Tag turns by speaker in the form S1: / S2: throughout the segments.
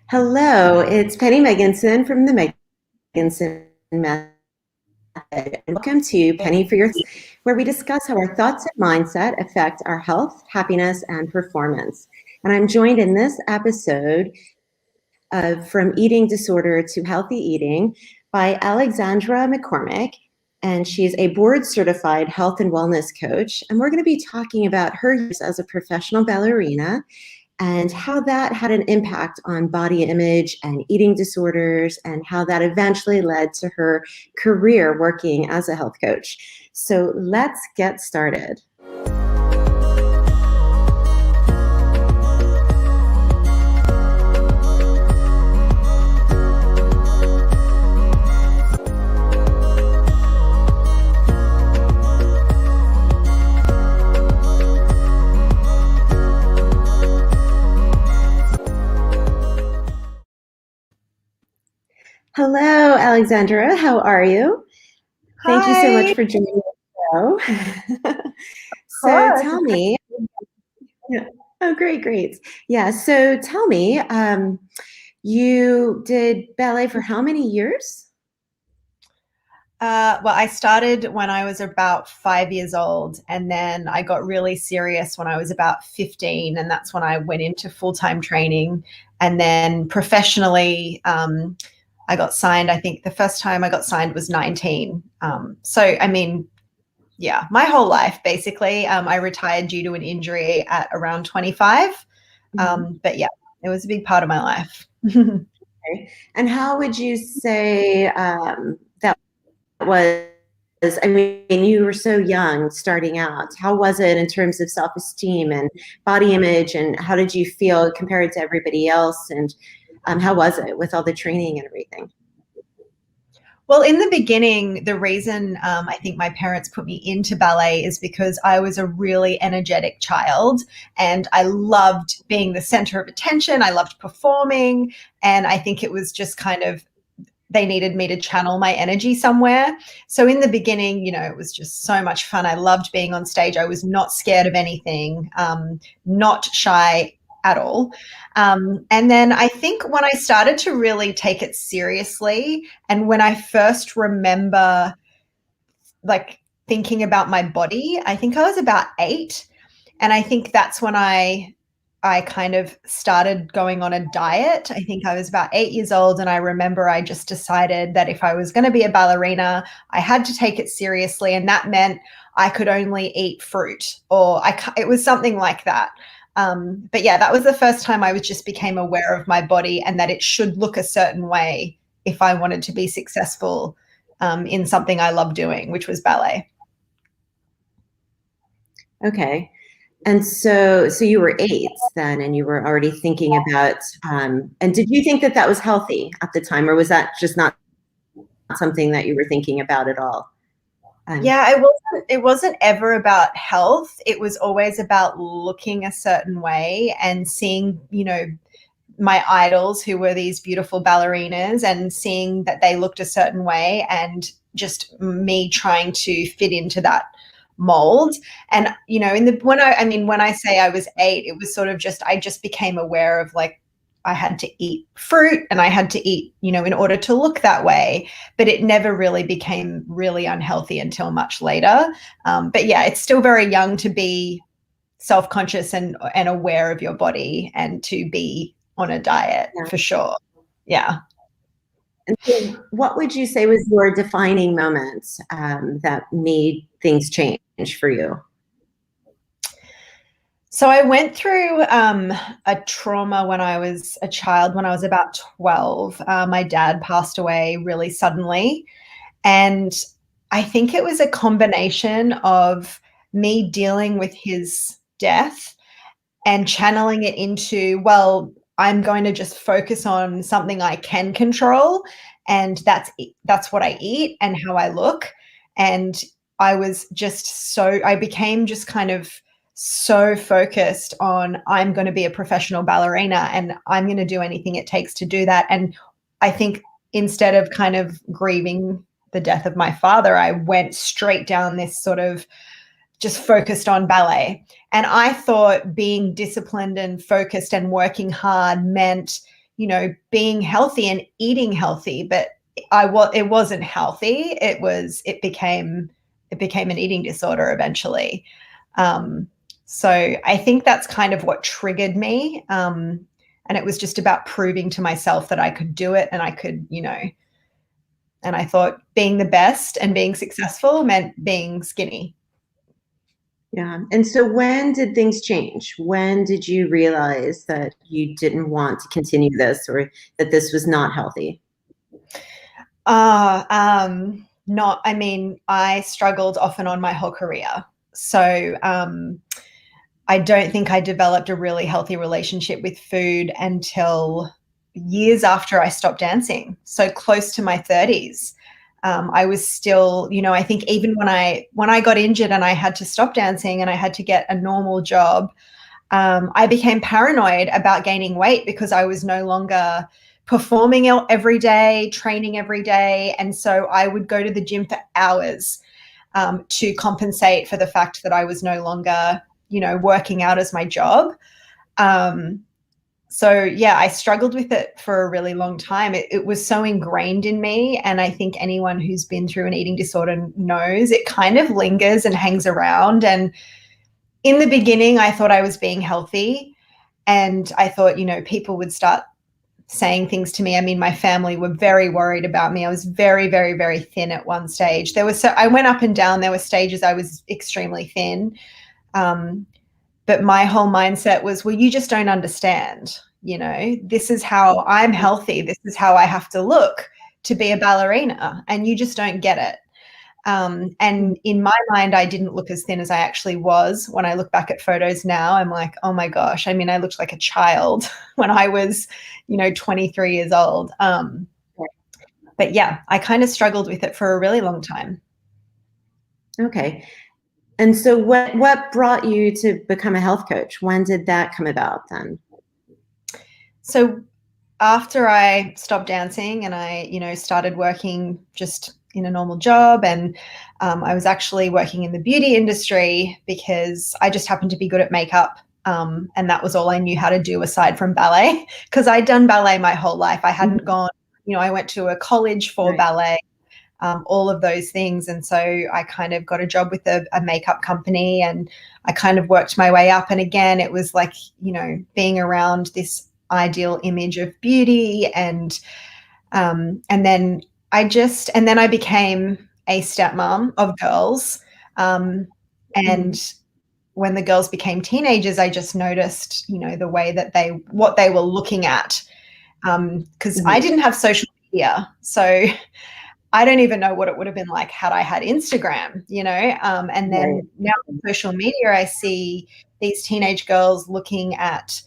S1: Hello, it's Penny Meganson from the Meganson Method. And welcome to Penny for Your Thoughts, where we discuss how our thoughts and mindset affect our health, happiness, and performance. And I'm joined in this episode of From Eating Disorder to Healthy Eating by Alexandra McCormick. And she's a board certified health and wellness coach. And we're going to be talking about her years as a professional ballerina and how that had an impact on body image and eating disorders, and how that eventually led to her career working as a health coach. So let's get started. Hello, Alexandra. How are you? Thank you so much
S2: Hi.
S1: for joining the show. So
S2: Course.
S1: tell me, yeah. Oh, great. Yeah. So tell me, you did ballet for how many years?
S2: Well, I started when I was about 5 years old, and then I got really serious when I was about 15, and that's when I went into full-time training. And then professionally, I got signed. I think the first time I got signed was 19. Yeah, my whole life, basically. I retired due to an injury at around 25. But yeah, it was a big part of my life.
S1: Okay. And how would you say that was? I mean, you were so young starting out. How was it in terms of self-esteem and body image, and how did you feel compared to everybody else? And how was it with all the training and everything?
S2: Well, in the beginning, the reason I think my parents put me into ballet is because I was a really energetic child and I loved being the center of attention. I loved performing. And I think it was just kind of, they needed me to channel my energy somewhere. So in the beginning, it was just so much fun. I loved being on stage. I was not scared of anything, not shy at all. And then I think when I started to really take it seriously, and when I first remember like thinking about my body, I think I was about 8. And I think that's when I kind of started going on a diet. I think I was about 8 years old, and I remember I just decided that if I was going to be a ballerina, I had to take it seriously, and that meant I could only eat fruit, or it was something like that. But yeah, that was the first time I just became aware of my body and that it should look a certain way if I wanted to be successful in something I love doing, which was ballet.
S1: Okay. And so you were 8 then, and you were already thinking about, and did you think that that was healthy at the time, or was that just not something that you were thinking about at all?
S2: Yeah, it wasn't ever about health. It was always about looking a certain way and seeing, my idols who were these beautiful ballerinas and seeing that they looked a certain way and just me trying to fit into that mold. And in the when I say I was 8, it was sort of just I just became aware of like I had to eat fruit and I had to eat, in order to look that way. But it never really became really unhealthy until much later. But yeah, it's still very young to be self-conscious and aware of your body and to be on a diet
S1: Yeah.
S2: for sure. Yeah.
S1: And so what would you say was your defining moment that made things change for you?
S2: So I went through a trauma when I was a child, when I was about 12. My dad passed away really suddenly. And I think it was a combination of me dealing with his death and channeling it into, well, I'm going to just focus on something I can control, and that's what I eat and how I look. And I became just kind of so focused on I'm going to be a professional ballerina and I'm going to do anything it takes to do that. And I think instead of kind of grieving the death of my father, I went straight down this sort of just focused on ballet. And I thought being disciplined and focused and working hard meant, being healthy and eating healthy, but it wasn't healthy. It became an eating disorder eventually. So I think that's kind of what triggered me. And it was just about proving to myself that I could do it, and I could, and I thought being the best and being successful meant being skinny.
S1: Yeah. And so when did things change? When did you realize that you didn't want to continue this, or that this was not healthy?
S2: Not, I mean, I struggled off and on my whole career. So, I don't think I developed a really healthy relationship with food until years after I stopped dancing. So close to my 30s. I was still, I think even when I got injured and I had to stop dancing and I had to get a normal job, I became paranoid about gaining weight because I was no longer performing every day, training every day. And so I would go to the gym for hours to compensate for the fact that I was no longer, working out as my job. So yeah, I struggled with it for a really long time. It was so ingrained in me. And I think anyone who's been through an eating disorder knows it kind of lingers and hangs around. And in the beginning, I thought I was being healthy, and I thought, people would start saying things to me. I mean, my family were very worried about me. I was very, very, very thin at one stage. I went up and down. There were stages I was extremely thin. But my whole mindset was, well, you just don't understand. This is how I'm healthy. This is how I have to look to be a ballerina, and you just don't get it. And in my mind, I didn't look as thin as I actually was. When I look back at photos now, I'm like, oh my gosh. I mean, I looked like a child when I was, 23 years old. But yeah, I kind of struggled with it for a really long time.
S1: Okay. And so what brought you to become a health coach? When did that come about then?
S2: So after I stopped dancing and I, started working just in a normal job, and I was actually working in the beauty industry because I just happened to be good at makeup. And that was all I knew how to do aside from ballet, because I'd done ballet my whole life. I hadn't gone, I went to a college for ballet, all of those things. And so I kind of got a job with a makeup company, and I kind of worked my way up. And again, it was like, being around this ideal image of beauty, and then I became a stepmom of girls. And when the girls became teenagers, I just noticed, the way that what they were looking at. Because I didn't have social media. So I don't even know what it would have been like had I had Instagram, and then now on social media, I see these teenage girls looking at,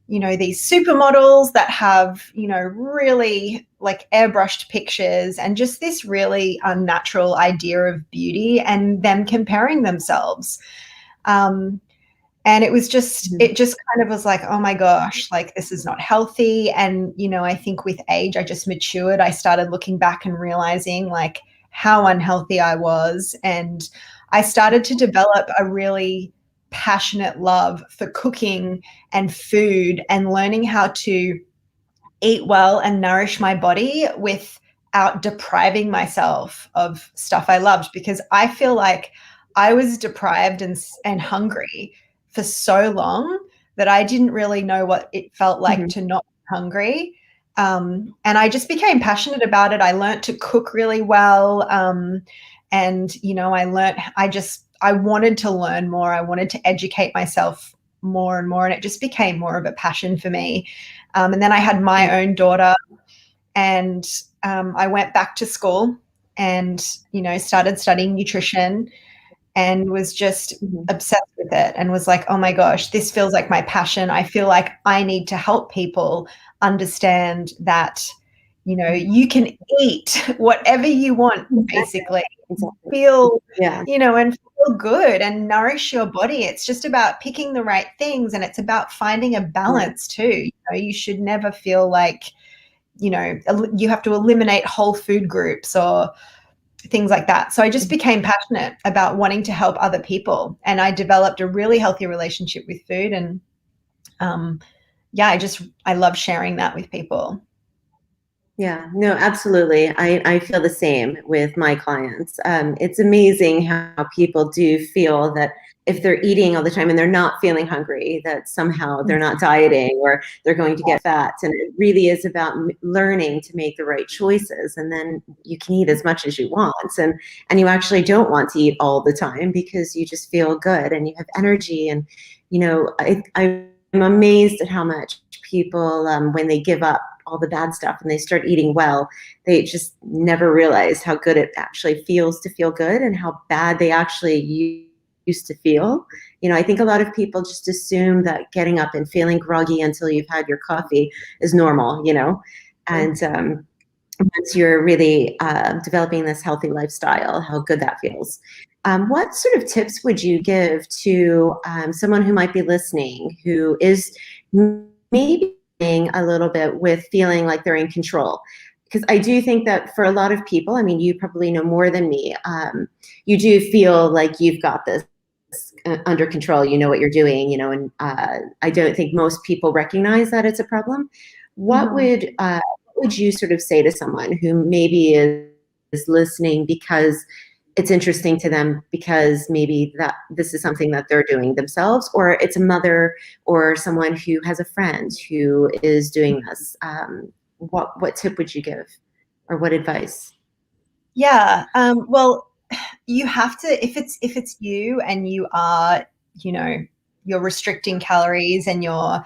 S2: these supermodels that have, really like airbrushed pictures and just this really unnatural idea of beauty, and them comparing themselves. And it was just, it just kind of was like, oh my gosh, like this is not healthy. And, I think with age, I just matured. I started looking back and realizing like how unhealthy I was. And I started to develop a really passionate love for cooking and food, and learning how to eat well and nourish my body without depriving myself of stuff I loved, because I feel like I was deprived and hungry for so long that I didn't really know what it felt like to not be hungry. And I just became passionate about it. I learned to cook really well. And, I wanted to learn more. I wanted to educate myself more and more. And it just became more of a passion for me. And then I had my own daughter, and I went back to school and, started studying nutrition, and was just obsessed with it, and was like, oh my gosh, this feels like my passion. I feel like I need to help people understand that, you can eat whatever you want, basically. Feel, and feel good and nourish your body. It's just about picking the right things, and it's about finding a balance too. You should never feel like, you have to eliminate whole food groups or things like that. So I just became passionate about wanting to help other people, and I developed a really healthy relationship with food. And yeah, I love sharing that with people.
S1: Yeah, no, absolutely. I feel the same with my clients. It's amazing how people do feel that if they're eating all the time and they're not feeling hungry, that somehow they're not dieting or they're going to get fat. And it really is about learning to make the right choices. And then you can eat as much as you want. And you actually don't want to eat all the time because you just feel good and you have energy. And, I'm amazed at how much people, when they give up all the bad stuff and they start eating well, they just never realize how good it actually feels to feel good and how bad they actually used to feel. I think a lot of people just assume that getting up and feeling groggy until you've had your coffee is normal. And once you're really developing this healthy lifestyle, how good that feels. What sort of tips would you give to someone who might be listening who is maybe a little bit with feeling like they're in control? Because I do think that for a lot of people, I mean, you probably know more than me, you do feel like you've got this under control, you know what you're doing, and I don't think most people recognize that it's a problem. What would you sort of say to someone who maybe is listening because it's interesting to them because maybe that this is something that they're doing themselves, or it's a mother or someone who has a friend who is doing this? What tip would you give, or what advice?
S2: Yeah. Well, you have to, if it's you and you are, you know, you're restricting calories and you're,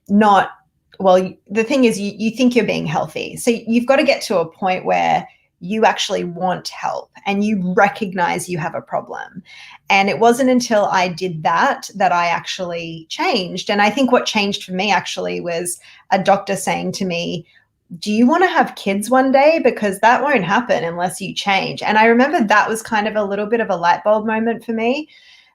S2: not, well, the thing is you think you're being healthy. So you've got to get to a point where you actually want help and you recognize you have a problem. And it wasn't until I did that that I actually changed. And I think what changed for me actually was a doctor saying to me, do you want to have kids one day? Because that won't happen unless you change. And I remember that was kind of a little bit of a light bulb moment for me.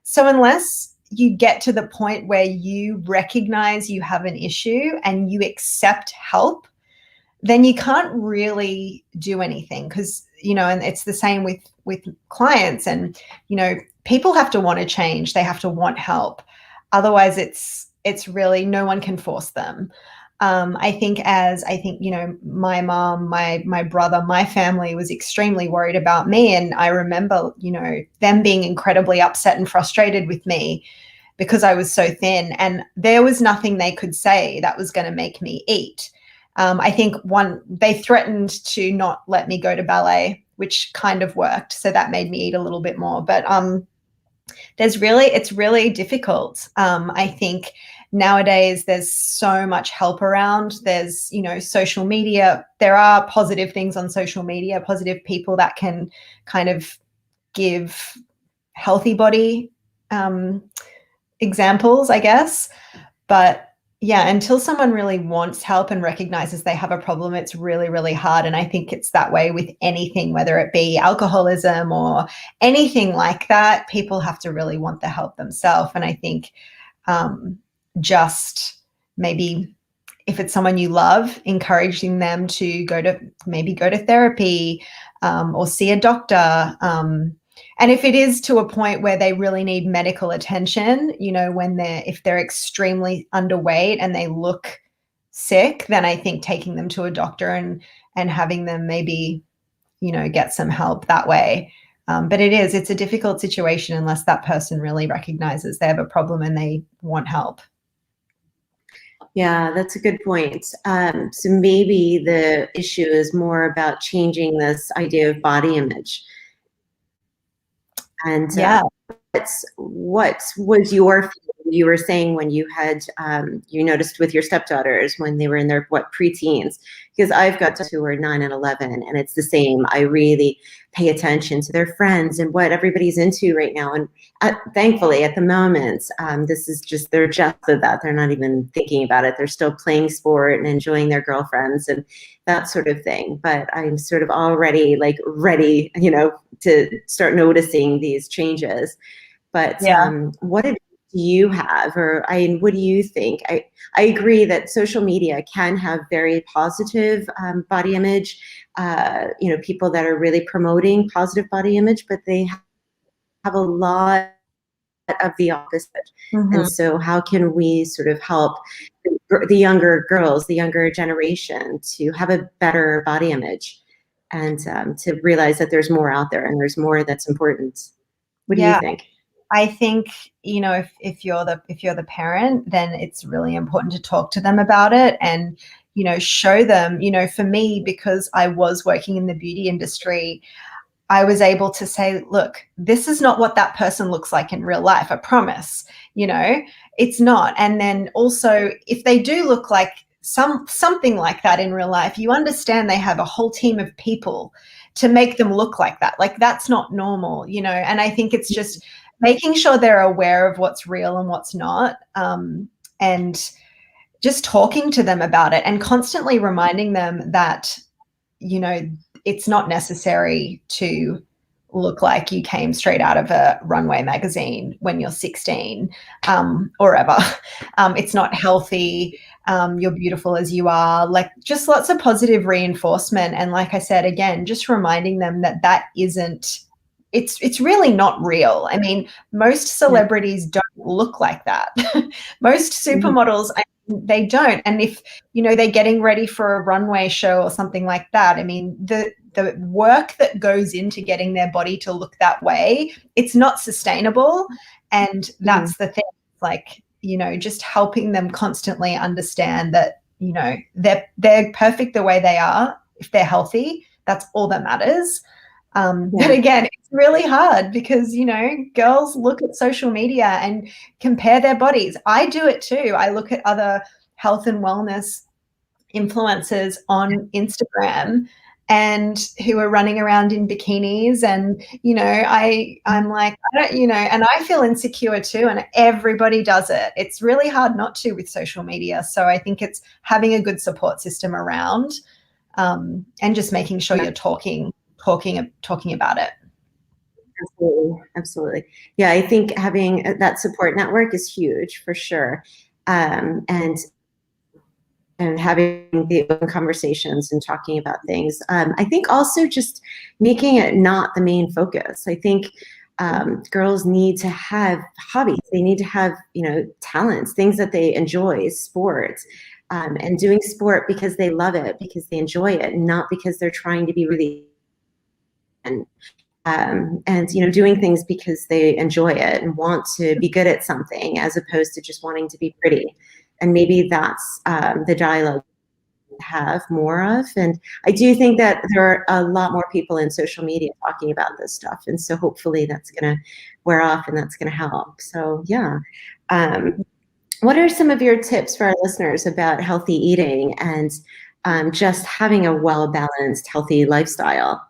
S2: So unless you get to the point where you recognize you have an issue and you accept help, then you can't really do anything. Because, and it's the same with clients, and, people have to want to change. They have to want help. Otherwise it's really, no one can force them. I think, my mom, my brother, my family was extremely worried about me. And I remember, them being incredibly upset and frustrated with me because I was so thin. And there was nothing they could say that was going to make me eat. I think they threatened to not let me go to ballet, which kind of worked. So that made me eat a little bit more. But it's really difficult. I think nowadays there's so much help around. There's, social media. There are positive things on social media, positive people that can kind of give healthy body examples, I guess. But yeah, until someone really wants help and recognizes they have a problem, it's really, really hard. And I think it's that way with anything, whether it be alcoholism or anything like that. People have to really want the help themselves. And I think just maybe if it's someone you love, encouraging them to go to therapy or see a doctor. And if it is to a point where they really need medical attention, if they're extremely underweight and they look sick, then I think taking them to a doctor and having them maybe, get some help that way. But it's a difficult situation unless that person really recognizes they have a problem and they want help.
S1: Yeah, that's a good point. So maybe the issue is more about changing this idea of body image. And
S2: Yeah.
S1: what was your feeling? You were saying when you had you noticed with your stepdaughters when they were in their preteens, because I've got two who are 9 and 11, and it's the same. I really pay attention to their friends and what everybody's into right now. And thankfully, at the moment, this is just they're just of that. They're not even thinking about it. They're still playing sport and enjoying their girlfriends and that sort of thing. But I'm sort of already ready, to start noticing these changes. But
S2: Yeah.
S1: what advice do you have, or what do you think? I agree that social media can have very positive body image, people that are really promoting positive body image, but they have a lot of the opposite. And
S2: Mhm.
S1: so how can we sort of help the younger girls, the younger generation, to have a better body image, and to realize that there's more out there and there's more that's important. What do you
S2: Yeah.
S1: think?
S2: I think, if you're the parent, then it's really important to talk to them about it and, show them, for me, because I was working in the beauty industry, I was able to say, look, this is not what that person looks like in real life. I promise, it's not. And then also, if they do look like something like that in real life, you understand they have a whole team of people to make them look like that. Like, that's not normal, and I think it's just making sure they're aware of what's real and what's not. And just talking to them about it and constantly reminding them that, it's not necessary to look like you came straight out of a runway magazine when you're 16, or ever. It's not healthy. You're beautiful as you are. Like, just lots of positive reinforcement. And like I said, again, just reminding them that isn't, it's really not real. I mean, most celebrities don't look like that. Most supermodels, they don't. And if, they're getting ready for a runway show or something like that, I mean, the work that goes into getting their body to look that way, it's not sustainable. And that's the thing. Like, just helping them constantly understand that, they're perfect the way they are. If they're healthy, that's all that matters. But again, it's really hard because, girls look at social media and compare their bodies. I do it too. I look at other health and wellness influencers on Instagram and who are running around in bikinis, and, I'm like, I don't, and I feel insecure too, and everybody does it. It's really hard not to with social media. So I think it's having a good support system around, and just making sure you're talking about it.
S1: Absolutely. Yeah, I think having that support network is huge for sure. And having the open conversations and talking about things. I think also just making it not the main focus. I think girls need to have hobbies. They need to have, talents, things that they enjoy, sports, and doing sport because they love it, because they enjoy it, not because they're trying to be really, and doing things because they enjoy it and want to be good at something, as opposed to just wanting to be pretty. And maybe that's the dialogue to have more of. And I do think that there are a lot more people in social media talking about this stuff. And so hopefully that's going to wear off and that's going to help. So yeah. What are some of your tips for our listeners about healthy eating and just having a well-balanced, healthy lifestyle?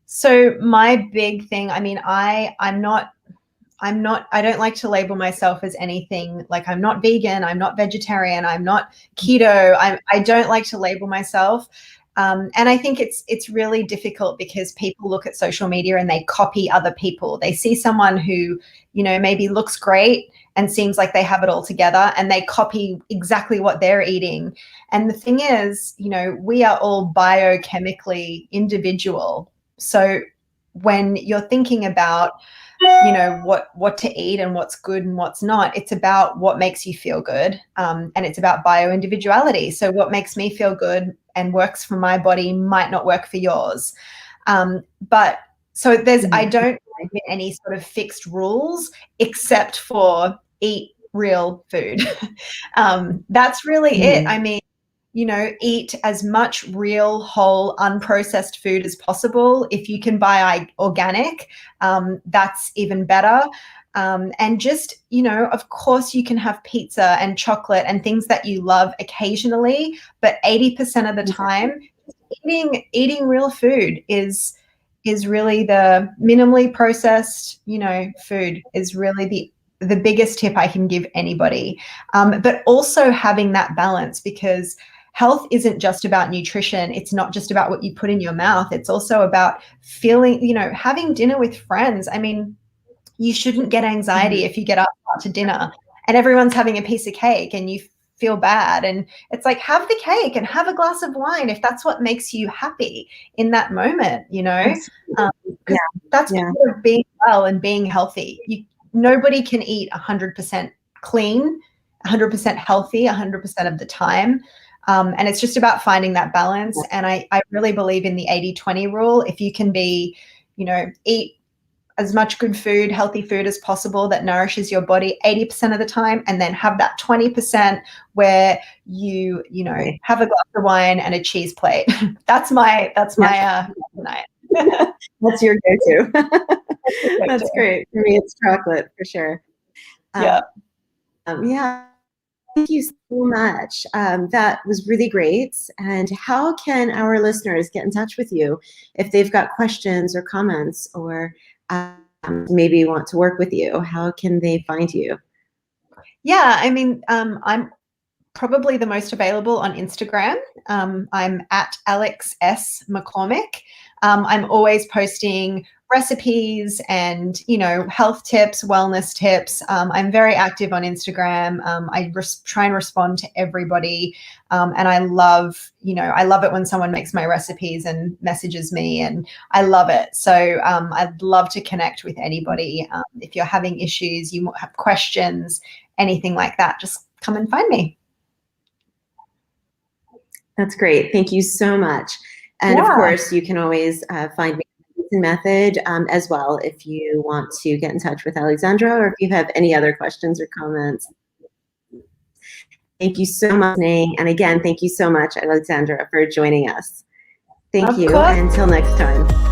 S2: So my big thing, I mean, I don't like to label myself as anything. Like, I'm not vegan, I'm not vegetarian, I'm not keto. I don't like to label myself. And I think it's really difficult because people look at social media and they copy other people. They see someone who, maybe looks great and seems like they have it all together, and they copy exactly what they're eating. And the thing is, we are all biochemically individual. So when you're thinking about, what to eat and what's good and what's not, it's about what makes you feel good. And it's about bio-individuality. So what makes me feel good and works for my body might not work for yours. But so I don't believe in any sort of fixed rules except for eat real food. That's really it. I mean, eat as much real, whole, unprocessed food as possible. If you can buy organic, that's even better. And just, of course you can have pizza and chocolate and things that you love occasionally, but 80% of the time, eating real food is really the minimally processed, food is really the biggest tip I can give anybody. But also having that balance, because health isn't just about nutrition. It's not just about what you put in your mouth. It's also about feeling, having dinner with friends. I mean, you shouldn't get anxiety if you get up to dinner and everyone's having a piece of cake and you feel bad. And it's like, have the cake and have a glass of wine if that's what makes you happy in that moment, that's part of being well and being healthy. Nobody can eat 100% clean 100% healthy 100% of the time. And it's just about finding that balance. And I really believe in the 80-20 rule. If you can be, eat as much good food, healthy food as possible that nourishes your body 80% of the time, and then have that 20% where you have a glass of wine and a cheese plate. That's my night.
S1: That's your go-to. That's great. For me, it's chocolate for sure.
S2: Yeah.
S1: Yeah. Thank you so much. That was really great. And how can our listeners get in touch with you if they've got questions or comments, or maybe want to work with you? How can they find you?
S2: Yeah, I mean, I'm probably the most available on Instagram. I'm at Alex S. McCormick. I'm always posting recipes and, health tips, wellness tips. I'm very active on Instagram. I try and respond to everybody. And I love it when someone makes my recipes and messages me, and I love it. So I'd love to connect with anybody. If you're having issues, you have questions, anything like that, just come and find me.
S1: That's great. Thank you so much. And of course, you can always find me method as well if you want to get in touch with Alexandra, or if you have any other questions or comments. Thank you so much, Nang. And again, thank you so much, Alexandra, for joining us. Thank you. Until next time.